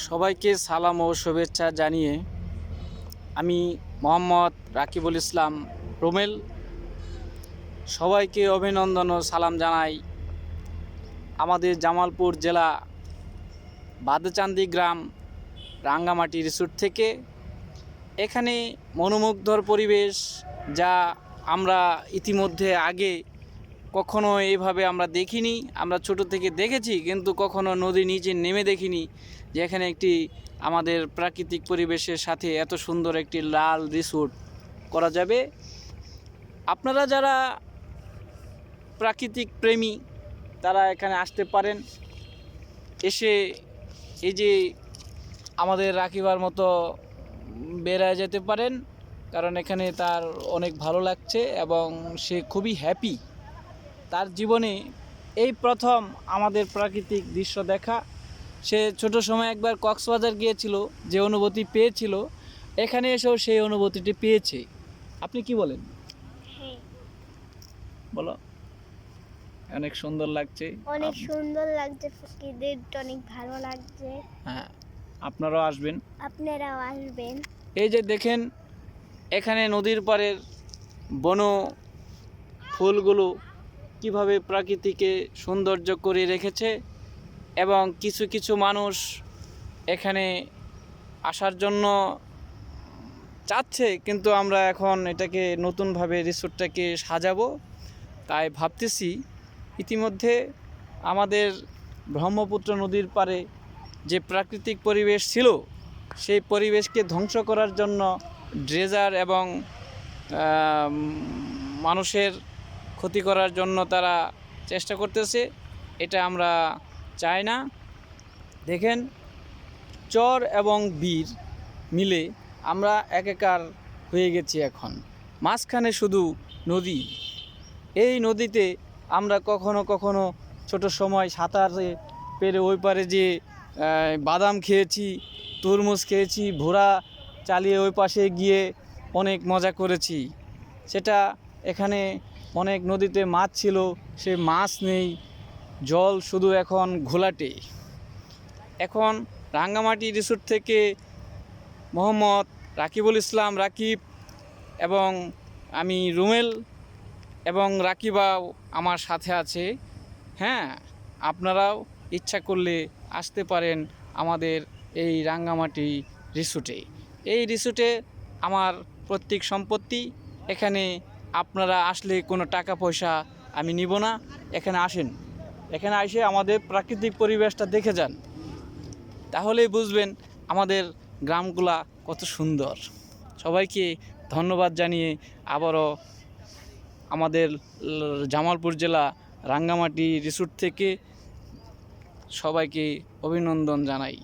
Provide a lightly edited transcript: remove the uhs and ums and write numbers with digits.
সবাইকে সালাম ও শুভেচ্ছা জানিয়ে আমি মোহাম্মদ রাকিবুল ইসলাম রুমেল সবাইকে অভিনন্দন ও সালাম জানাই আমাদের জামালপুর জেলা বাদচান্দি গ্রাম রাঙ্গামাটি রিসোর্ট থেকে। এখানে মনোমুগ্ধর পরিবেশ, যা আমরা ইতিমধ্যে আগে কখনো এইভাবে আমরা দেখিনি। আমরা ছোট থেকে দেখেছি, কিন্তু কখনো নদীর নিচে নেমে দেখিনি যে এখানে একটি আমাদের প্রাকৃতিক পরিবেশের সাথে এত সুন্দর একটি লাল রিসোর্ট করা যাবে। আপনারা যারা প্রাকৃতিক প্রেমী তারা এখানে আসতে পারেন, এসে এই যে আমাদের রাখিবার মতো বেড়ায় যেতে পারেন, কারণ এখানে তার অনেক ভালো লাগছে এবং সে খুবই হ্যাপি। তার জীবনে এই প্রথম আমাদের প্রাকৃতিক দৃশ্য দেখা। সে ছোট সময় একবার কক্সবাজার গিয়েছিল, যে অনুভূতি পেয়েছিল এখানে এসেও সেই অনুভূতিটি পেয়েছে। আপনি কি বলেন? হ্যাঁ, বলো। অনেক সুন্দর লাগছে, অনেক সুন্দর লাগছে, প্রকৃতিটা অনেক ভালো লাগছে। হ্যাঁ, আপনারাও আসবেন, আপনারাও আসবেন। এই যে দেখেন এখানে নদীর পাড়ের বন ফুলগুলো কিভাবে প্রাকৃতিকে সৌন্দর্য করে রেখেছে, এবং কিছু কিছু মানুষ এখানে আসার জন্য চাচ্ছে, কিন্তু আমরা এখন এটাকে নতুনভাবে রিসোর্টটাকে সাজাবো। তাই ভাবতেছি ইতিমধ্যে আমাদের ব্রহ্মপুত্র নদীর পাড়ে যে প্রাকৃতিক পরিবেশ ছিল সেই পরিবেশকে ধ্বংস করার জন্য ড্রেজার এবং মানুষের ক্ষতি করার জন্য তারা চেষ্টা করতেছে। এটা আমরা চাই না। দেখেন চর এবং বীর মিলে আমরা একাকার হয়ে গেছি। এখন মাঝখানে শুধু নদী। এই নদীতে আমরা কখনো কখনো ছোট সময় সাঁতারে পেরে ওই পারে যে বাদাম খেয়েছি, তরমুজ খেয়েছি, ঘোড়া চালিয়ে ওই পাশে গিয়ে অনেক মজা করেছি। সেটা এখানে অনেক নদীতে মাছ ছিল, সে মাছ নেই, জল শুধু এখন ঘোলাটে। এখন রাঙ্গামাটি রিসোর্ট থেকে মোহাম্মদ রাকিবুল ইসলাম রাকিব এবং আমি রুমেল এবং রাকিবাও আমার সাথে আছে। হ্যাঁ, আপনারাও ইচ্ছা করলে আসতে পারেন আমাদের এই রাঙ্গামাটি রিসোর্টে। এই রিসোর্টে আমার পৈতৃক সম্পত্তি। এখানে আপনারা আসলে কোনো টাকা পয়সা আমি নিব না। এখানে আসেন, এখানে এসে আমাদের প্রাকৃতিক পরিবেশটা দেখে যান, তাহলেই বুঝবেন আমাদের গ্রামগুলা কত সুন্দর। সবাইকে ধন্যবাদ জানিয়ে আবারও আমাদের জামালপুর জেলা রাঙ্গামাটি রিসোর্ট থেকে সবাইকে অভিনন্দন জানাই।